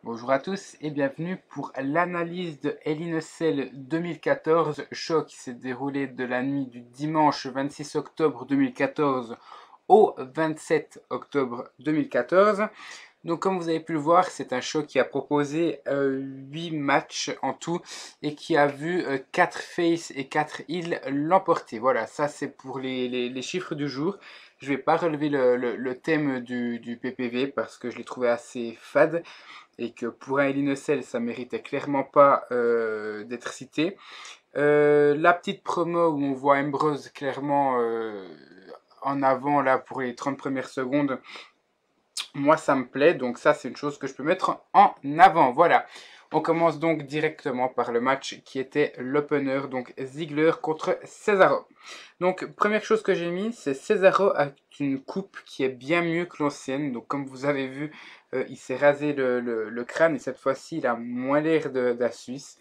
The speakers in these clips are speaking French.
Bonjour à tous et bienvenue pour l'analyse de Hell in a Cell 2014, show qui s'est déroulé de la nuit du dimanche 26 octobre 2014 au 27 octobre 2014. Donc comme vous avez pu le voir, c'est un show qui a proposé 8 matchs en tout et qui a vu 4 face et 4 heals l'emporter. Voilà, ça c'est pour les chiffres du jour. Je vais pas relever le thème du PPV parce que je l'ai trouvé assez fade et que pour un Elinocell, ça méritait clairement pas d'être cité. La petite promo où on voit Ambrose clairement en avant là pour les 30 premières secondes, moi ça me plaît, donc ça c'est une chose que je peux mettre en avant. Voilà. On commence donc directement par le match qui était l'opener, donc Ziggler contre Cesaro. Donc première chose que j'ai mis, c'est Cesaro a une coupe qui est bien mieux que l'ancienne. Donc comme vous avez vu, il s'est rasé le crâne et cette fois-ci il a moins l'air de la Suisse.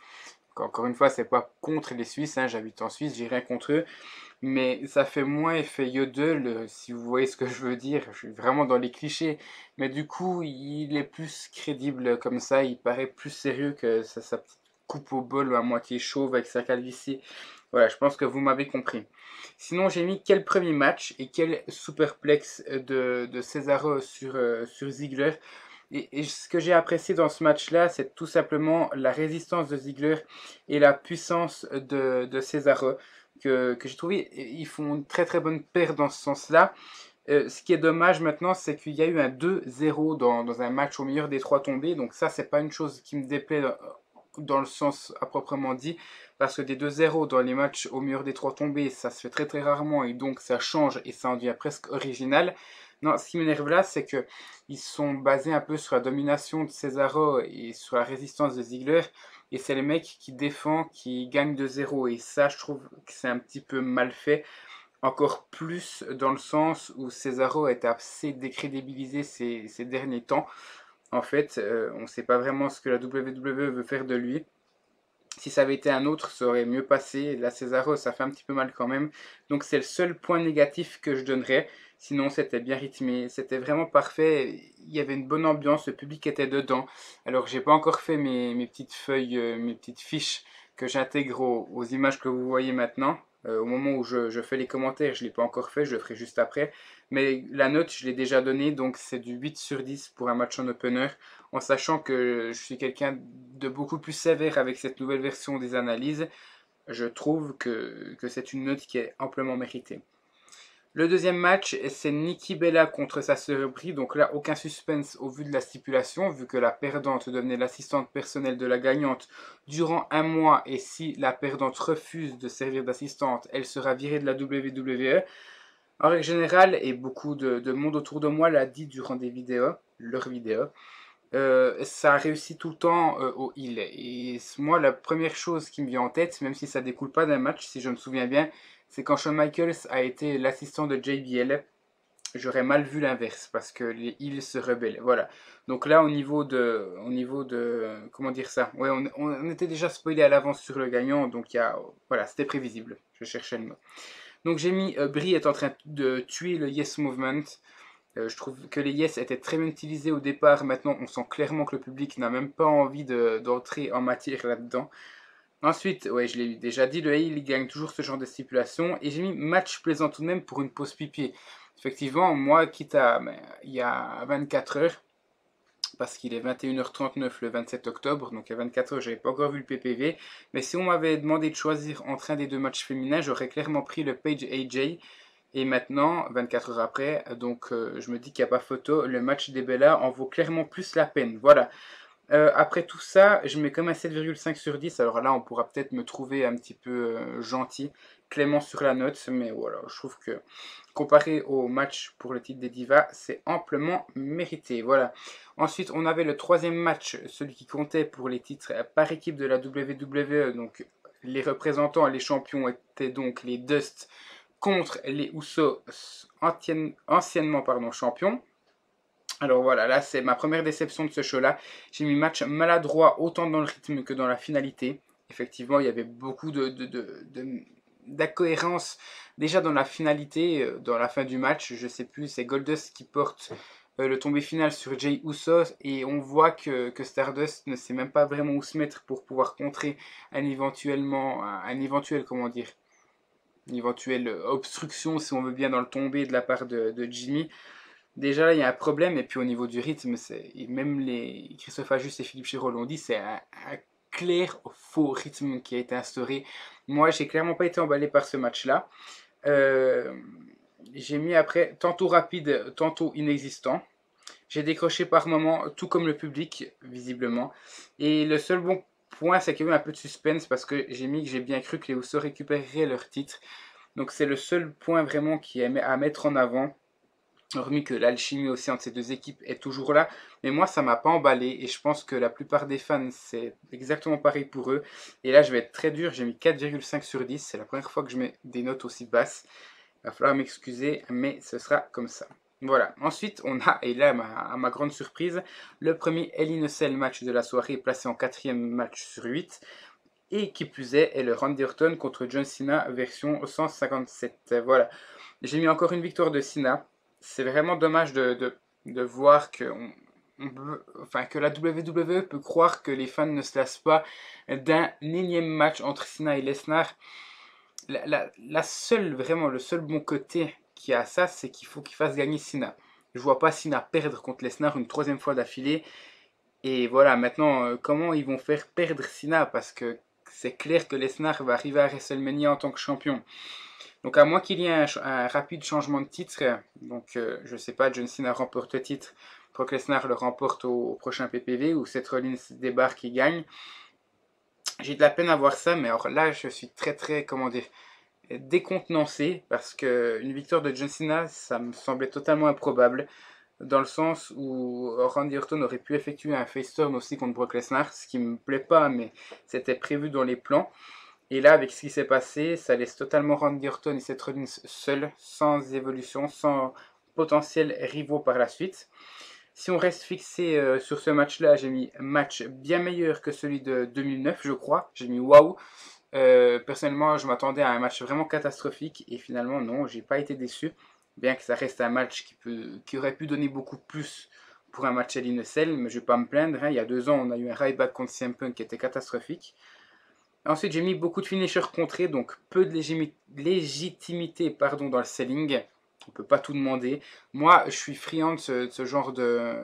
Encore une fois, c'est pas contre les Suisses, hein, j'habite en Suisse, j'ai rien contre eux, mais ça fait moins effet yodel, si vous voyez ce que je veux dire. Je suis vraiment dans les clichés, mais du coup, il est plus crédible comme ça, il paraît plus sérieux que sa petite coupe au bol à moitié chauve avec sa calvitie. Voilà, je pense que vous m'avez compris. Sinon, j'ai mis quel premier match et quel superplex de Cesaro sur Ziggler. Et ce que j'ai apprécié dans ce match-là, c'est tout simplement la résistance de Ziggler et la puissance de Cesaro que j'ai trouvé, ils font une très très bonne paire dans ce sens-là. Ce qui est dommage maintenant, c'est qu'il y a eu un 2-0 dans un match au meilleur des trois tombés. Donc ça, c'est pas une chose qui me déplaît dans le sens à proprement dit, parce que des 2-0 dans les matchs au meilleur des trois tombés, ça se fait très très rarement et donc ça change et ça en devient presque original. Non, ce qui m'énerve là, c'est que ils sont basés un peu sur la domination de Cesaro et sur la résistance de Ziggler. Et c'est les mecs qui défendent, qui gagnent de 0. Et ça, je trouve que c'est un petit peu mal fait. Encore plus dans le sens où Cesaro est assez décrédibilisé ces derniers temps. En fait, on ne sait pas vraiment ce que la WWE veut faire de lui. Si ça avait été un autre, ça aurait mieux passé. Là, Cesaro, ça fait un petit peu mal quand même. Donc c'est le seul point négatif que je donnerais. Sinon, c'était bien rythmé, c'était vraiment parfait. Il y avait une bonne ambiance, le public était dedans. Alors, j'ai pas encore fait mes petites feuilles, mes petites fiches que j'intègre aux images que vous voyez maintenant. Au moment où je fais les commentaires, je ne l'ai pas encore fait, je le ferai juste après. Mais la note, je l'ai déjà donnée, donc c'est du 8 sur 10 pour un match en opener, en sachant que je suis quelqu'un de beaucoup plus sévère avec cette nouvelle version des analyses. Je trouve que c'est une note qui est amplement méritée. Le deuxième match, c'est Nikki Bella contre sa sœur Brie. Donc là, aucun suspense au vu de la stipulation, vu que la perdante devenait l'assistante personnelle de la gagnante durant un mois. Et si la perdante refuse de servir d'assistante, elle sera virée de la WWE. En règle générale, et beaucoup de monde autour de moi l'a dit durant des vidéos, leurs vidéos, ça réussit tout le temps au heal. Et moi, la première chose qui me vient en tête, même si ça découle pas d'un match, si je me souviens bien, c'est quand Shawn Michaels a été l'assistant de JBL. J'aurais mal vu l'inverse parce que les heals se rebellent. Voilà. Donc là, comment dire ça? Ouais, on était déjà spoilé à l'avance sur le gagnant, donc voilà, c'était prévisible. Je cherchais le mot. Donc j'ai mis Brie est en train de tuer le Yes Movement. Je trouve que les yes étaient très bien utilisés au départ. Maintenant, on sent clairement que le public n'a même pas envie d'entrer en matière là-dedans. Ensuite, ouais, je l'ai déjà dit, le heel il gagne toujours ce genre de stipulation. Et j'ai mis match plaisant tout de même pour une pause pipi. Effectivement, moi, il y a 24 heures, parce qu'il est 21h39 le 27 octobre, donc il y a 24 heures, j'avais pas encore vu le PPV. Mais si on m'avait demandé de choisir entre un des deux matchs féminins, j'aurais clairement pris le Page AJ. Et maintenant, 24 heures après, donc je me dis qu'il n'y a pas photo, le match des Bellas en vaut clairement plus la peine. Voilà. Après tout ça, je mets comme un 7,5 sur 10. Alors là, on pourra peut-être me trouver un petit peu gentil, clément sur la note, mais voilà, je trouve que comparé au match pour le titre des Divas, c'est amplement mérité. Voilà. Ensuite, on avait le troisième match, celui qui comptait pour les titres par équipe de la WWE. Donc, les représentants, les champions étaient donc les Dust contre les Usos, anciennement champions. Alors voilà, là c'est ma première déception de ce show-là. J'ai mis match maladroit autant dans le rythme que dans la finalité. Effectivement, il y avait beaucoup d'incohérence déjà dans la finalité, dans la fin du match. Je sais plus, c'est Goldust qui porte le tombé final sur Jey Uso et on voit que Stardust ne sait même pas vraiment où se mettre pour pouvoir contrer un éventuel, comment dire, une éventuelle obstruction, si on veut bien, dans le tombé de la part de Jimmy. Déjà là, il y a un problème, et puis au niveau du rythme, même les Christophe Ajus et Philippe Chirol l'ont dit, c'est un clair faux rythme qui a été instauré. Moi, j'ai clairement pas été emballé par ce match-là. Euh, j'ai mis après tantôt rapide, tantôt inexistant. J'ai décroché par moments, tout comme le public, visiblement. Et le seul bon point, c'est qu'il y a eu un peu de suspense parce que j'ai mis que j'ai bien cru que les Usos récupéreraient leur titre. Donc c'est le seul point vraiment qui est à mettre en avant. Hormis que l'alchimie aussi entre ces deux équipes est toujours là. Mais moi, ça m'a pas emballé. Et je pense que la plupart des fans, c'est exactement pareil pour eux. Et là, je vais être très dur. J'ai mis 4,5 sur 10. C'est la première fois que je mets des notes aussi basses. Il va falloir m'excuser, mais ce sera comme ça. Voilà. Ensuite, on a, et là, à ma grande surprise, le premier Hell in a Cell match de la soirée, placé en 4e match sur 8. Et qui plus est le Randy Orton contre John Cena version 157. Voilà. J'ai mis encore une victoire de Cena. C'est vraiment dommage de voir que la WWE peut croire que les fans ne se lassent pas d'un énième match entre Cena et Lesnar. Vraiment, le seul bon côté qu'il y a à ça, c'est qu'il faut qu'il fasse gagner Cena. Je vois pas Cena perdre contre Lesnar une 3e fois d'affilée. Et voilà, maintenant, comment ils vont faire perdre Cena? Parce que c'est clair que Lesnar va arriver à WrestleMania en tant que champion. Donc à moins qu'il y ait un rapide changement de titre, donc je sais pas, John Cena remporte le titre, Brock Lesnar le remporte au prochain PPV, ou Seth Rollins débarque et gagne. J'ai de la peine à voir ça, mais alors là je suis très, comment dire, décontenancé, parce que une victoire de John Cena, ça me semblait totalement improbable, dans le sens où Randy Orton aurait pu effectuer un face turn aussi contre Brock Lesnar, ce qui me plaît pas, mais c'était prévu dans les plans. Et là, avec ce qui s'est passé, ça laisse totalement Randy Orton et Seth Rollins seuls, sans évolution, sans potentiels rivaux par la suite. Si on reste fixé sur ce match-là, j'ai mis match bien meilleur que celui de 2009, je crois. J'ai mis waouh. Personnellement, je m'attendais à un match vraiment catastrophique et finalement, non, j'ai pas été déçu. Bien que ça reste un match qui aurait pu donner beaucoup plus pour un match à l'Innocel, mais je vais pas me plaindre. Hein. Il y a 2 ans, on a eu un Ryback contre CM Punk qui était catastrophique. Ensuite, j'ai mis beaucoup de finishers contrés, donc peu de légitimité dans le selling. On ne peut pas tout demander. Moi, je suis friand de ce genre de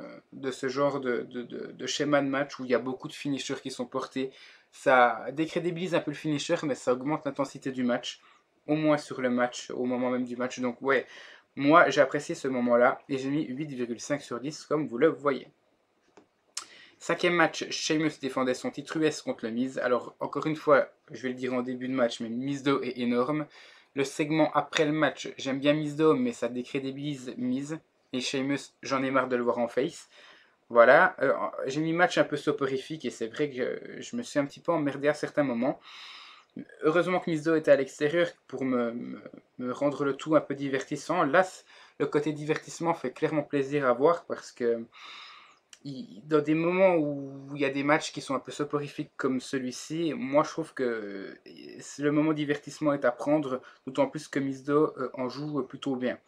schéma de match où il y a beaucoup de finishers qui sont portés. Ça décrédibilise un peu le finisher, mais ça augmente l'intensité du match. Au moins sur le match, au moment même du match. Donc ouais, moi j'ai apprécié ce moment-là et j'ai mis 8,5 sur 10 comme vous le voyez. 5e match, Sheamus défendait son titre US contre le Miz. Alors, encore une fois, je vais le dire en début de match, mais Mizdo est énorme. Le segment après le match, j'aime bien Mizdo, mais ça décrédibilise Miz. Et Sheamus, j'en ai marre de le voir en face. Voilà, j'ai mis match un peu soporifique et c'est vrai que je me suis un petit peu emmerdé à certains moments. Heureusement que Mizdo était à l'extérieur pour me rendre le tout un peu divertissant. Là, le côté divertissement fait clairement plaisir à voir parce que dans des moments où il y a des matchs qui sont un peu soporifiques comme celui-ci, moi je trouve que le moment divertissement est à prendre, d'autant plus que Mizdo en joue plutôt bien.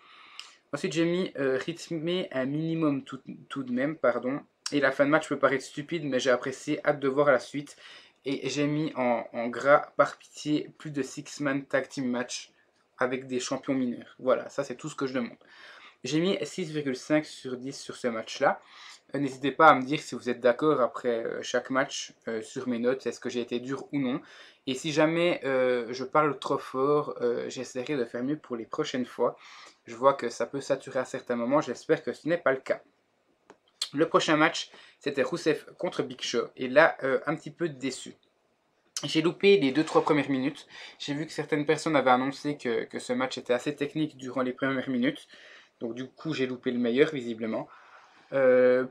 Ensuite j'ai mis rythmé un minimum tout de même, pardon. Et la fin de match peut paraître stupide, mais j'ai apprécié, hâte de voir la suite. Et j'ai mis en gras, par pitié, plus de 6-man tag team match avec des champions mineurs. Voilà, ça c'est tout ce que je demande. J'ai mis 6,5 sur 10 sur ce match-là. N'hésitez pas à me dire si vous êtes d'accord après chaque match sur mes notes, est-ce que j'ai été dur ou non. Et si jamais je parle trop fort, j'essaierai de faire mieux pour les prochaines fois. Je vois que ça peut saturer à certains moments, j'espère que ce n'est pas le cas. Le prochain match, c'était Rusev contre Big Show. Et là, un petit peu déçu. J'ai loupé les 2-3 premières minutes. J'ai vu que certaines personnes avaient annoncé que ce match était assez technique durant les premières minutes. Donc du coup, j'ai loupé le meilleur, visiblement.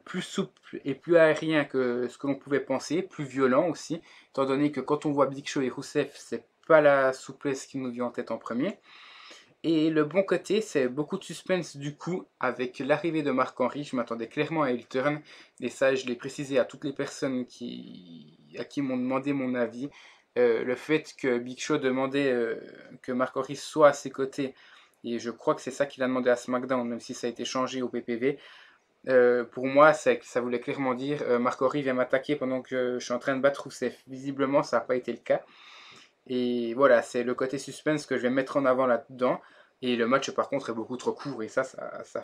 Plus souple et plus aérien que ce que l'on pouvait penser, plus violent aussi, étant donné que quand on voit Big Show et Rusev, c'est pas la souplesse qui nous vient en tête en premier. Et le bon côté, c'est beaucoup de suspense du coup, avec l'arrivée de Marc Henry, je m'attendais clairement à heel turn, et ça je l'ai précisé à toutes les personnes à qui m'ont demandé mon avis. Le fait que Big Show demandait que Marc Henry soit à ses côtés, et je crois que c'est ça qu'il a demandé à SmackDown, même si ça a été changé au PPV, Pour moi, ça voulait clairement dire Marc Henry vient m'attaquer pendant que je suis en train de battre Rousseff. Visiblement, ça n'a pas été le cas. Et voilà, c'est le côté suspense que je vais mettre en avant là-dedans. Et le match, par contre, est beaucoup trop court. Et ça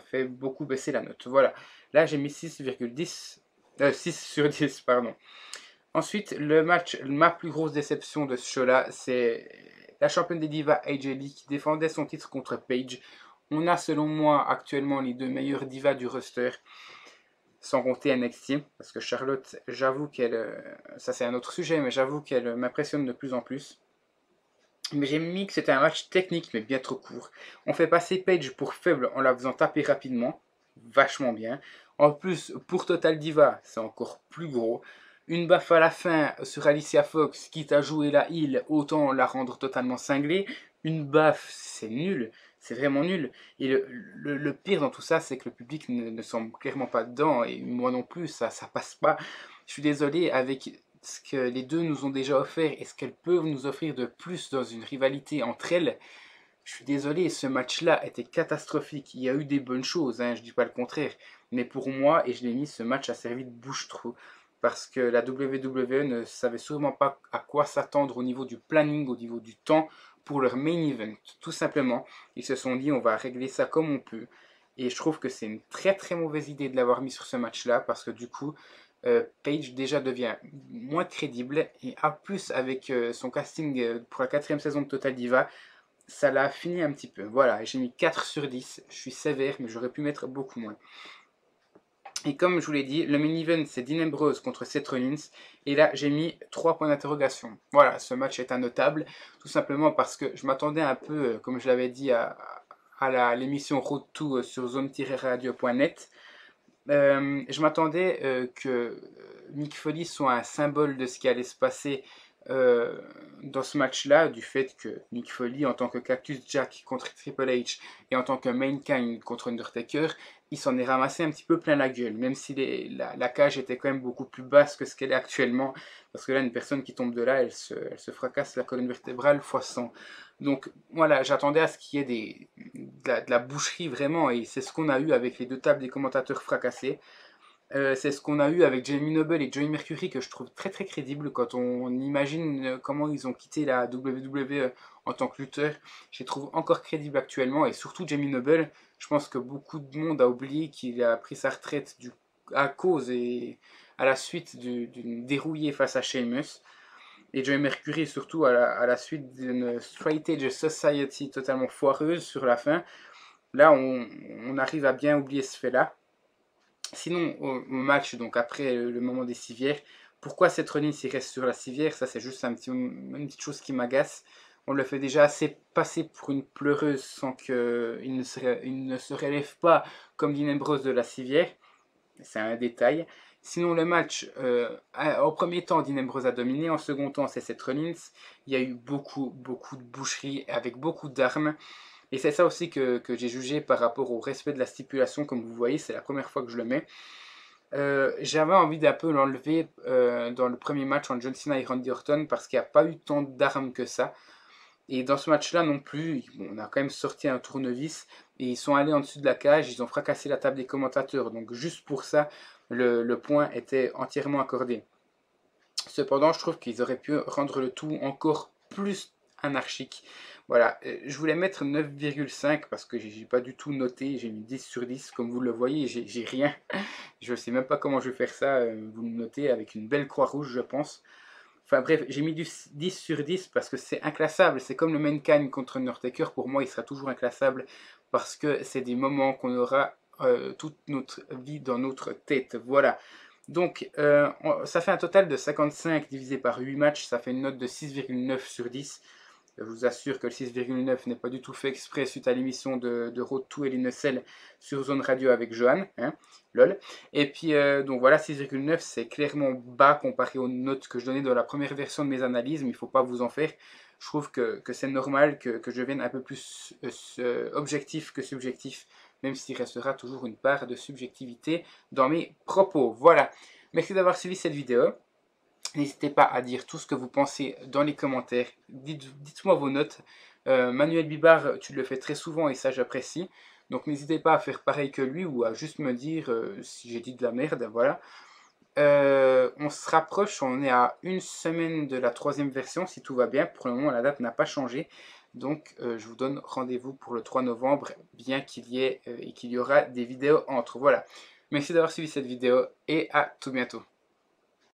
fait beaucoup baisser la note. Voilà. Là, j'ai mis 6,10. 6 sur 10, pardon. Ensuite, le match, ma plus grosse déception de ce show-là, c'est la championne des divas AJ Lee qui défendait son titre contre Paige. On a, selon moi, actuellement les deux meilleures divas du roster, sans compter NXT, parce que Charlotte, j'avoue qu'elle, ça c'est un autre sujet, mais j'avoue qu'elle m'impressionne de plus en plus. Mais j'ai mis que c'était un match technique, mais bien trop court. On fait passer Paige pour faible en la faisant taper rapidement, vachement bien. En plus, pour Total Diva, c'est encore plus gros. Une baffe à la fin sur Alicia Fox, quitte à jouer la heal, autant la rendre totalement cinglée. Une baffe, c'est nul, c'est vraiment nul. Et le pire dans tout ça, c'est que le public ne semble clairement pas dedans, et moi non plus, ça passe pas. Je suis désolé, avec ce que les deux nous ont déjà offert et ce qu'elles peuvent nous offrir de plus dans une rivalité entre elles, je suis désolé, ce match-là était catastrophique. Il y a eu des bonnes choses, hein, je ne dis pas le contraire. Mais pour moi, et je l'ai mis, ce match a servi de bouche-trou. Parce que la WWE ne savait sûrement pas à quoi s'attendre au niveau du planning, au niveau du temps pour leur main event. Tout simplement, ils se sont dit on va régler ça comme on peut. Et je trouve que c'est une très très mauvaise idée de l'avoir mis sur ce match-là parce que du coup, Paige déjà devient moins crédible et en plus avec son casting pour la 4e saison de Total Diva, ça l'a fini un petit peu. Voilà, j'ai mis 4 sur 10, je suis sévère mais j'aurais pu mettre beaucoup moins. Et comme je vous l'ai dit, le main event c'est Dean Ambrose contre Seth Rollins. Et là j'ai mis 3 points d'interrogation. Voilà, ce match est un notable. Tout simplement parce que je m'attendais un peu, comme je l'avais dit à l'émission Road to sur zone-radio.net. Je m'attendais que Mick Foley soit un symbole de ce qui allait se passer dans ce match-là, du fait que Mick Foley, en tant que Cactus Jack contre Triple H et en tant que Mankind contre Undertaker, il s'en est ramassé un petit peu plein la gueule, même si la cage était quand même beaucoup plus basse que ce qu'elle est actuellement, parce que là, une personne qui tombe de là, elle se fracasse la colonne vertébrale x 100. Donc voilà, j'attendais à ce qu'il y ait de la boucherie vraiment, et c'est ce qu'on a eu avec les deux tables des commentateurs fracassés. C'est ce qu'on a eu avec Jamie Noble et Joey Mercury que je trouve très très crédible quand on imagine comment ils ont quitté la WWE en tant que lutteur. Je les trouve encore crédibles actuellement et surtout Jamie Noble, je pense que beaucoup de monde a oublié qu'il a pris sa retraite à cause et à la suite d'une dérouillée face à Sheamus. Et Joey Mercury surtout à la suite d'une Straight Edge Society totalement foireuse sur la fin. Là on arrive à bien oublier ce fait-là. Sinon, au match, donc après le moment des civières, pourquoi cette Rollins il reste sur la civière? Ça, c'est juste une petite chose qui m'agace. On le fait déjà assez passer pour une pleureuse sans qu'il ne se relève pas comme Dean Ambrose de la civière. C'est un détail. Sinon, le match, au premier temps, Dean Ambrose a dominé. En second temps, c'est Seth Rollins. Il y a eu beaucoup de boucheries avec beaucoup d'armes. Et c'est ça aussi que j'ai jugé par rapport au respect de la stipulation. Comme vous voyez, c'est la première fois que je le mets. J'avais envie d'un peu l'enlever dans le premier match entre John Cena et Randy Orton parce qu'il n'y a pas eu tant d'armes que ça. Et dans ce match-là non plus, on a quand même sorti un tournevis et ils sont allés en dessous de la cage, ils ont fracassé la table des commentateurs. Donc juste pour ça, le point était entièrement accordé. Cependant, je trouve qu'ils auraient pu rendre le tout encore plus anarchique. Voilà, je voulais mettre 9,5 parce que j'ai pas du tout noté, j'ai mis 10 sur 10, comme vous le voyez, j'ai rien. Je sais même pas comment je vais faire ça, vous le notez avec une belle croix rouge, je pense. Enfin bref, j'ai mis du 10 sur 10 parce que c'est inclassable, c'est comme le Mankind contre Undertaker, pour moi il sera toujours inclassable parce que c'est des moments qu'on aura toute notre vie dans notre tête, voilà. Donc, ça fait un total de 55 divisé par 8 matchs, ça fait une note de 6,9 sur 10. Je vous assure que le 6,9 n'est pas du tout fait exprès suite à l'émission de Road to Hell in a Cell sur Zone Radio avec Johan, hein, lol. Et puis, donc voilà, 6,9 c'est clairement bas comparé aux notes que je donnais dans la première version de mes analyses, mais il ne faut pas vous en faire. Je trouve que c'est normal que je vienne un peu plus objectif que subjectif, même s'il restera toujours une part de subjectivité dans mes propos. Voilà, merci d'avoir suivi cette vidéo. N'hésitez pas à dire tout ce que vous pensez dans les commentaires. Dites-moi vos notes. Manuel Bibard, tu le fais très souvent et ça j'apprécie. Donc n'hésitez pas à faire pareil que lui ou à juste me dire si j'ai dit de la merde, voilà. On se rapproche, on est à une semaine de la 3e version si tout va bien. Pour le moment, la date n'a pas changé. Donc je vous donne rendez-vous pour le 3 novembre, bien qu'il y ait et qu'il y aura des vidéos entre. Voilà. Merci d'avoir suivi cette vidéo et à tout bientôt.